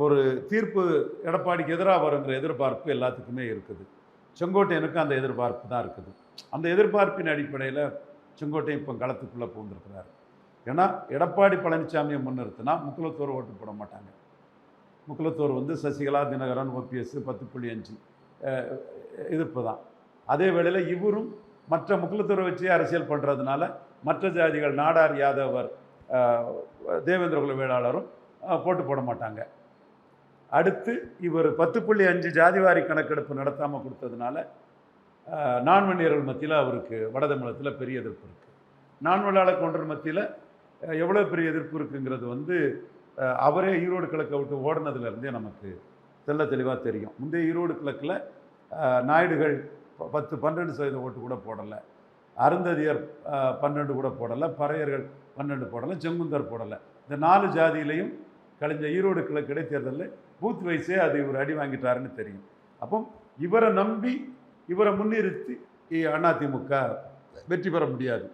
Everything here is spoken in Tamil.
ஒரு தீர்ப்பு எடப்பாடிக்கு எதிராக வருங்கிற எதிர்பார்ப்பு எல்லாத்துக்குமே இருக்குது. செங்கோட்டையனுக்கு அந்த எதிர்பார்ப்பு தான் இருக்குது. அந்த எதிர்பார்ப்பின் அடிப்படையில் செங்கோட்டையன் இப்போ களத்துக்குள்ளே பூந்திருக்கிறார். ஏன்னா எடப்பாடி பழனிசாமியை முன்னிறுத்தினா முக்குலத்தோர் ஓட்டு போட மாட்டாங்க. முக்குலத்தோர் வந்து சசிகலா, தினகரன், ஓபிஎஸ் 10.5 எதிர்ப்பு தான். அதே வேளையில் இவரும் மற்ற முக்குலத்தோரை வச்சு அரசியல் பண்ணுறதுனால மற்ற ஜாதிகள் நாடார், யாதவர், தேவேந்திர குல வேளாளரும் போட்டு போட மாட்டாங்க. அடுத்து இவர் 10.5 ஜாதிவாரி கணக்கெடுப்பு நடத்தாமல் கொடுத்ததுனால நான்வன்னியர்கள் மத்தியில் அவருக்கு வட தமிழகத்தில் பெரிய எதிர்ப்பு இருக்குது. நான்வல்லாளர் கவுண்டர் மத்தியில் எவ்வளோ பெரிய எதிர்ப்பு இருக்குங்கிறது வந்து அவரே ஈரோடு கிழக்கை விட்டு ஓடினதுலேருந்தே நமக்கு தெளிவாக தெரியும். முந்தைய ஈரோடு கிழக்கில் நாயுடுகள் 10-12% ஓட்டு கூட போடலை, அருந்ததியர் 12 கூட போடலை, பறையர்கள் 12 போடலை, செங்குந்தர் போடலை. இந்த 4 ஜாதியிலையும் கழிஞ்ச ஈரோடு கிழக்கு இடைத்தேர்தலில் பூத் வைஸே அது இவர் அடி வாங்கிட்டாருன்னு தெரியும். அப்போ இவரை நம்பி இவரை முன்னிறுத்தி அதிமுக வெற்றி பெற முடியாது.